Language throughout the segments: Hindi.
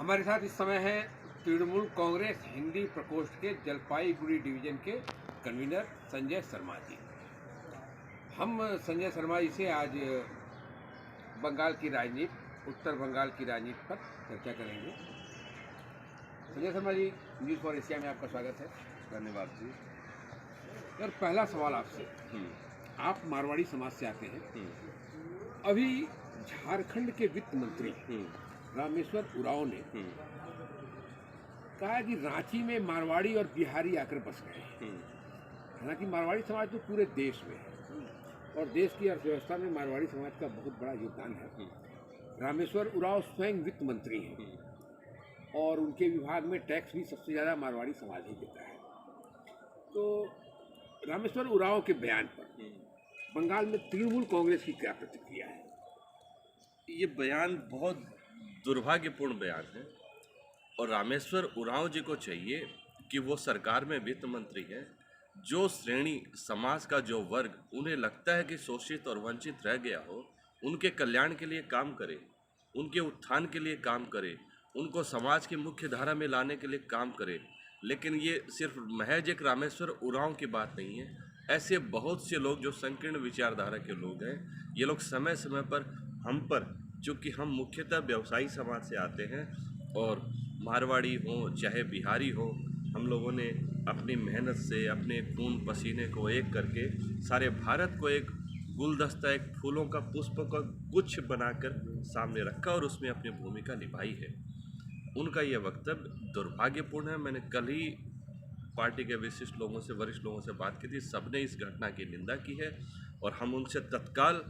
हमारे साथ इस समय है तृणमूल कांग्रेस हिंदी प्रकोष्ठ के जलपाईगुड़ी डिवीजन के कन्वीनर संजय शर्मा जी। हम संजय शर्मा जी से आज बंगाल की राजनीति, उत्तर बंगाल की राजनीति पर चर्चा करेंगे। Sanjay Sharma ji, news for Asia में आपका स्वागत है। धन्यवाद जी। और पहला सवाल आपसे, आप मारवाड़ी समाज से आते हैं। अभी झारखंड के वित्त मंत्री रामेश्वर उरांव ने कहा कि रांची में मारवाड़ी और बिहारी आकर बस गए। हालांकि मारवाड़ी समाज तो पूरे देश में है और देश की अर्थव्यवस्था में मारवाड़ी समाज का बहुत बड़ा योगदान है। रामेश्वर उरांव स्वयं वित्त मंत्री हैं और उनके विभाग में टैक्स भी सबसे ज़्यादा मारवाड़ी समाज ही देता है। तो रामेश्वर उरांव के बयान पर बंगाल में तृणमूल कांग्रेस की क्या प्रतिक्रिया है? ये बयान बहुत दुर्भाग्यपूर्ण बयान है और रामेश्वर उरांव जी को चाहिए कि वो सरकार में वित्त मंत्री है। जो श्रेणी समाज का जो वर्ग उन्हें लगता है कि शोषित और वंचित रह गया हो, उनके कल्याण के लिए काम करे, उनके उत्थान के लिए काम करे, उनको समाज की मुख्य धारा में लाने के लिए काम करे। लेकिन ये सिर्फ महज एक रामेश्वर उरांव की बात नहीं है। ऐसे बहुत से लोग जो संकीर्ण विचारधारा के लोग हैं, ये लोग समय समय पर हम पर, चूँकि हम मुख्यतः व्यवसायी समाज से आते हैं और मारवाड़ी हो चाहे बिहारी हो, हम लोगों ने अपनी मेहनत से अपने खून पसीने को एक करके सारे भारत को एक गुलदस्ता, एक फूलों का पुष्प का गुच्छ बनाकर सामने रखा और उसमें अपनी भूमिका निभाई है। उनका ये वक्तव्य दुर्भाग्यपूर्ण है। मैंने कल ही पार्टी के विशिष्ट लोगों से, वरिष्ठ लोगों से बात की थी। सबने इस घटना की निंदा की है और हम उनसे तत्काल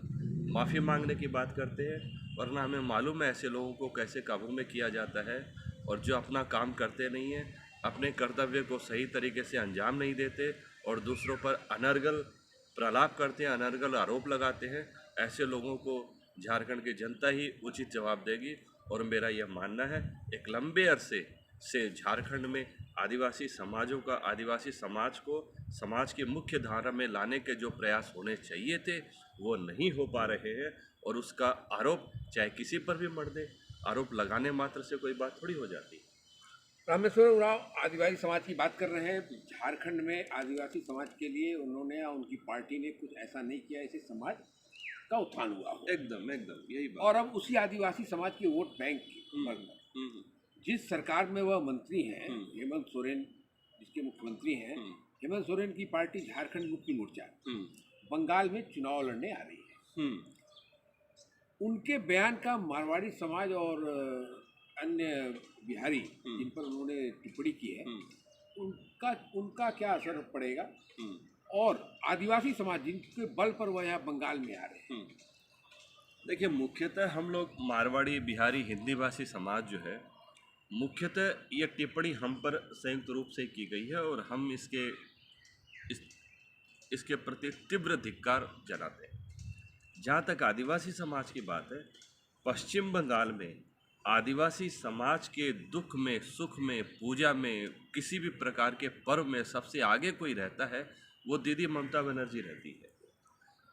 माफ़ी मांगने की बात करते हैं, वरना हमें मालूम है ऐसे लोगों को कैसे काबू में किया जाता है। और जो अपना काम करते नहीं हैं, अपने कर्तव्य को सही तरीके से अंजाम नहीं देते और दूसरों पर अनर्गल प्रलाप करते हैं, अनर्गल आरोप लगाते हैं, ऐसे लोगों को झारखंड की जनता ही उचित जवाब देगी। और मेरा यह मानना है, एक लंबे अरसे से झारखंड में आदिवासी समाजों का, आदिवासी समाज को समाज की मुख्य धारा में लाने के जो प्रयास होने चाहिए थे, वो नहीं हो पा रहे हैं। और उसका आरोप चाहे किसी पर भी मर दे, आरोप लगाने मात्र से कोई बात थोड़ी हो जाती है। रामेश्वर उरांव आदिवासी समाज की बात कर रहे हैं। झारखंड में आदिवासी समाज के लिए उन्होंने या उनकी पार्टी ने कुछ ऐसा नहीं किया इससे समाज का उत्थान हुआ हो। एकदम एकदम यही बात। और अब उसी आदिवासी समाज के वोट बैंक पर जिस सरकार में वह मंत्री हैं, हेमंत सोरेन जिसके मुख्यमंत्री हैं, हेमंत सोरेन की पार्टी झारखंड मुक्ति मोर्चा बंगाल में चुनाव लड़ने आ रही है। उनके बयान का मारवाड़ी समाज और अन्य बिहारी जिन पर उन्होंने टिप्पणी की है, उनका क्या असर पड़ेगा? और आदिवासी समाज जिनके बल पर वह यहाँ बंगाल में आ रहे हैं। देखिए, मुख्यतः हम लोग मारवाड़ी, बिहारी, हिंदी भाषी समाज जो है, मुख्यतः ये टिप्पणी हम पर संयुक्त रूप से की गई है और हम इसके प्रति तीव्र धिक्कार जनाते हैं। जहाँ तक आदिवासी समाज की बात है, पश्चिम बंगाल में आदिवासी समाज के दुख में, सुख में, पूजा में, किसी भी प्रकार के पर्व में सबसे आगे कोई रहता है, वो दीदी ममता बनर्जी रहती है।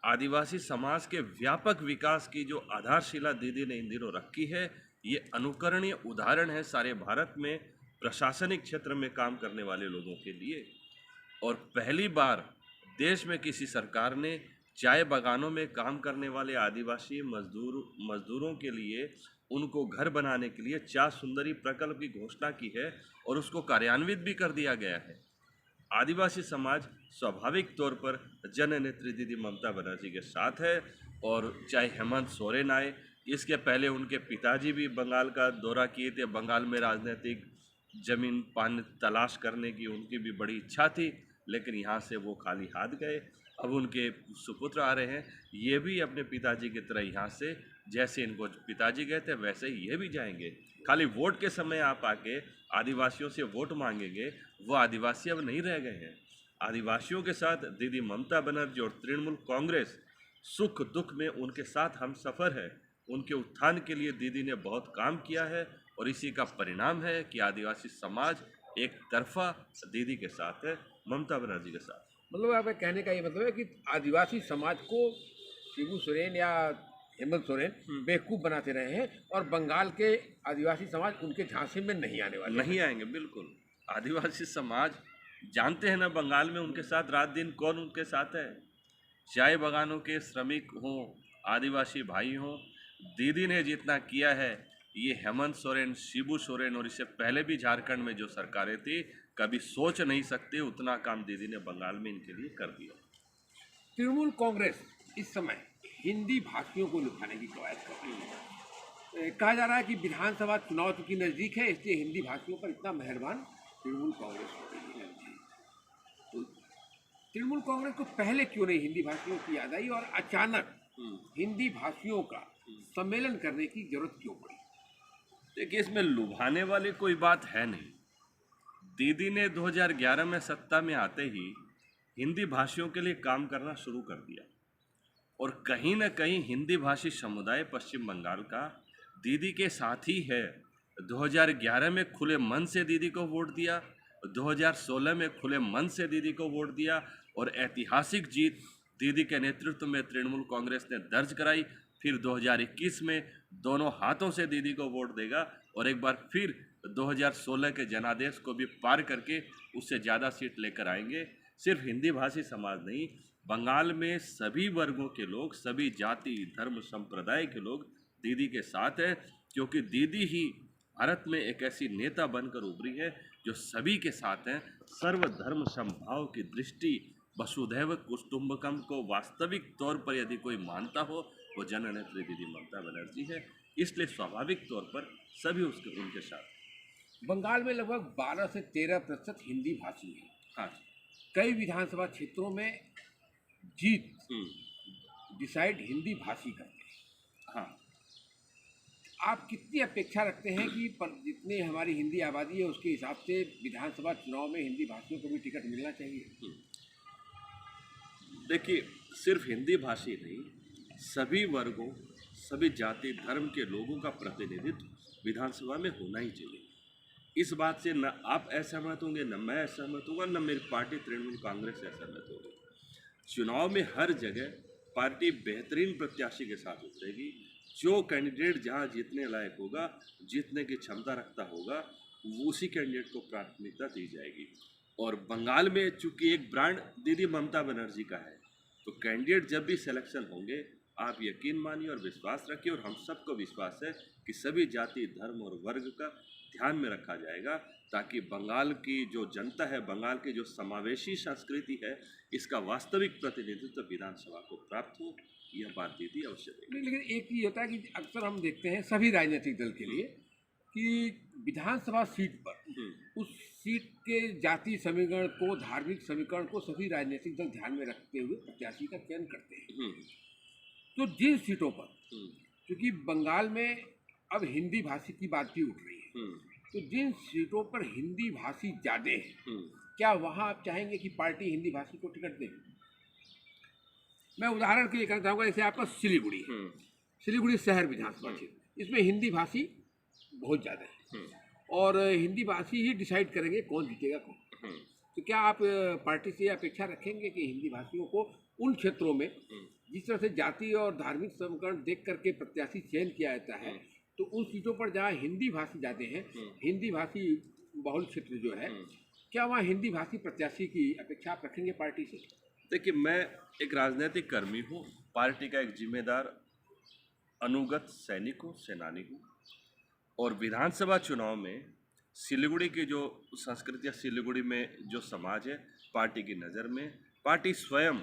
आदिवासी समाज के व्यापक विकास की जो आधारशिला दीदी ने इन दिनों रखी है, ये अनुकरणीय उदाहरण है सारे भारत में प्रशासनिक क्षेत्र में काम करने वाले लोगों के लिए। और पहली बार देश में किसी सरकार ने चाय बागानों में काम करने वाले आदिवासी मजदूरों के लिए, उनको घर बनाने के लिए चार सुंदरी प्रकल्प की घोषणा की है और उसको कार्यान्वित भी कर दिया गया है। आदिवासी समाज स्वाभाविक तौर पर जननेत्री दीदी ममता बनर्जी के साथ है। और चाहे हेमंत सोरेन आए, इसके पहले उनके पिताजी भी बंगाल का दौरा किए थे। बंगाल में राजनीतिक जमीन पानी तलाश करने की उनकी भी बड़ी इच्छा थी, लेकिन यहाँ से वो खाली हाथ गए। अब उनके सुपुत्र आ रहे हैं, ये भी अपने पिताजी की तरह यहाँ से, जैसे इनको पिताजी गए थे वैसे ही ये भी जाएंगे। खाली वोट के समय आप आके आदिवासियों से वोट मांगेंगे, वो आदिवासी अब नहीं रह गए हैं। आदिवासियों के साथ दीदी ममता बनर्जी और तृणमूल कांग्रेस सुख दुख में उनके साथ हम सफ़र है। उनके उत्थान के लिए दीदी ने बहुत काम किया है और इसी का परिणाम है कि आदिवासी समाज एक तरफा दीदी के साथ है, ममता बनर्जी के साथ। मतलब आपके कहने का ये मतलब है कि आदिवासी समाज को शिबू सोरेन या हेमंत सोरेन बेवकूफ़ बनाते रहे हैं और बंगाल के आदिवासी समाज उनके झांसे में नहीं आने वाले। नहीं आएंगे, बिल्कुल। आदिवासी समाज जानते हैं ना बंगाल में उनके साथ रात दिन कौन उनके साथ है। चाय बागानों के श्रमिक हों, आदिवासी भाई हों, दीदी ने जितना किया है ये हेमंत सोरेन, शिबू सोरेन और इससे पहले भी झारखंड में जो सरकारें थी कभी सोच नहीं सकते उतना काम दीदी ने बंगाल में इनके लिए कर दिया। तृणमूल कांग्रेस इस समय हिंदी भाषियों को लुभाने की कवायद कर रही है। कहा जा रहा है कि विधानसभा चुनाव चूंकि नज़दीक है इसलिए हिंदी भाषियों पर इतना मेहरबान तृणमूल कांग्रेस हो रही है। तो तृणमूल कांग्रेस को पहले क्यों नहीं हिंदी भाषियों की याद आई और अचानक हिंदी भाषियों का सम्मेलन करने की जरूरत क्यों पड़ी? देखिए, इसमें लुभाने वाली कोई बात है नहीं। दीदी ने 2011 में सत्ता में आते ही हिंदी भाषियों के लिए काम करना शुरू कर दिया और कहीं न कहीं हिंदी भाषी समुदाय पश्चिम बंगाल का दीदी के साथ ही है। 2011 में खुले मन से दीदी को वोट दिया, 2016 में खुले मन से दीदी को वोट दिया और ऐतिहासिक जीत दीदी के नेतृत्व में तृणमूल कांग्रेस ने दर्ज कराई। फिर 2021 में दोनों हाथों से दीदी को वोट देगा और एक बार फिर 2016 के जनादेश को भी पार करके उससे ज़्यादा सीट लेकर आएंगे। सिर्फ हिंदी भाषी समाज नहीं, बंगाल में सभी वर्गों के लोग, सभी जाति धर्म संप्रदाय के लोग दीदी के साथ हैं, क्योंकि दीदी ही भारत में एक ऐसी नेता बनकर उभरी है जो सभी के साथ हैं। सर्वधर्म समभाव की दृष्टि वसुधैव कुटुंबकम को वास्तविक तौर पर यदि कोई मानता हो वो जननेत्री दीदी ममता बनर्जी है, इसलिए स्वाभाविक तौर पर सभी उनके साथ। बंगाल में लगभग 12 से 13% हिंदी भाषी हैं। हाँ, कई विधानसभा क्षेत्रों में जीत डिसाइड हिंदी भाषी करते हैं। हाँ, आप कितनी अपेक्षा रखते हैं कि जितनी हमारी हिंदी आबादी है उसके हिसाब से विधानसभा चुनाव में हिंदी भाषियों को भी टिकट मिलना चाहिए? देखिए, सिर्फ हिंदी भाषी नहीं, सभी वर्गों, सभी जाति धर्म के लोगों का प्रतिनिधित्व विधानसभा में होना ही चाहिए। इस बात से न आप असहमत होंगे, न मैं असहमत होगा, न मेरी पार्टी तृणमूल कांग्रेस असहमत होगी। चुनाव में हर जगह पार्टी बेहतरीन प्रत्याशी के साथ उतरेगी। जो कैंडिडेट जहां जीतने लायक होगा, जीतने की क्षमता रखता होगा, उसी कैंडिडेट को प्राथमिकता दी जाएगी। और बंगाल में चूंकि एक ब्रांड दीदी ममता बनर्जी का है, तो कैंडिडेट जब भी सिलेक्शन होंगे आप यकीन मानिए और विश्वास रखिए, और हम सबको विश्वास है कि सभी जाति धर्म और वर्ग का ध्यान में रखा जाएगा, ताकि बंगाल की जो जनता है, बंगाल की जो समावेशी संस्कृति है, इसका वास्तविक प्रतिनिधित्व विधानसभा को प्राप्त हो। यह बात दीदी अवश्य देगी। लेकिन एक ये होता है कि अक्सर हम देखते हैं सभी राजनीतिक दल के लिए कि विधानसभा सीट पर उस सीट के जाति समीकरण को, धार्मिक समीकरण को सभी राजनीतिक दल ध्यान में रखते हुए प्रत्याशी का चयन करते हैं। तो जिन सीटों पर, क्योंकि बंगाल में अब हिंदी भाषी की बात भी उठ रही है, तो जिन सीटों पर हिंदी भाषी ज्यादा है, क्या वहां आप चाहेंगे कि पार्टी हिंदी भाषी को टिकट दे? मैं उदाहरण के लिए कहना चाहूँगा, जैसे आपका सिलीगुड़ी है, सिलीगुड़ी शहर विधानसभा क्षेत्र, इसमें हिंदी भाषी बहुत ज़्यादा है और हिंदी भाषी ही डिसाइड करेंगे कौन जीतेगा कौन। तो क्या आप पार्टी से अपेक्षा रखेंगे कि हिंदी भाषियों को उन क्षेत्रों में जिस तरह से जाति और धार्मिक समीकरण देख करके प्रत्याशी चयन किया जाता है, तो उन सीटों पर जहाँ हिंदी भाषी जाते हैं, हिंदी भाषी बहुल क्षेत्र जो है, क्या वहाँ हिंदी भाषी प्रत्याशी की अपेक्षा आप रखेंगे पार्टी से? देखिए, मैं एक राजनीतिक कर्मी हूँ, पार्टी का एक जिम्मेदार अनुगत सैनिक हूँ, सेनानी हूँ, और विधानसभा चुनाव में सिलीगुड़ी की जो संस्कृति है, सिलीगुड़ी में जो समाज है, पार्टी की नज़र में, पार्टी स्वयं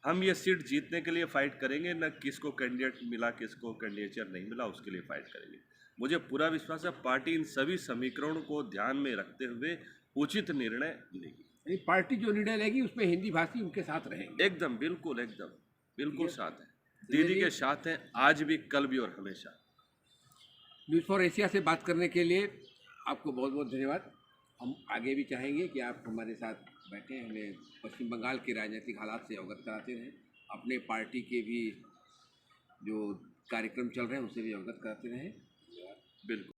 हम ये सीट जीतने के लिए फाइट करेंगे, न किसको कैंडिडेट मिला, किसको कैंडिडेचर नहीं मिला, उसके लिए फाइट करेंगे। मुझे पूरा विश्वास है पार्टी इन सभी समीकरणों को ध्यान में रखते हुए उचित निर्णय लेगी। पार्टी जो निर्णय लेगी उसमें हिंदी भाषी उनके साथ रहेंगे? एकदम, बिल्कुल साथ है, दीदी के साथ हैं, आज भी, कल भी और हमेशा। न्यूज़ फॉर एशिया से बात करने के लिए आपको बहुत बहुत धन्यवाद। हम आगे भी चाहेंगे कि आप हमारे साथ बैठें, हमें पश्चिम बंगाल के राजनीतिक हालात से अवगत कराते रहें, अपने पार्टी के भी जो कार्यक्रम चल रहे हैं उससे भी अवगत कराते रहें। बिल्कुल।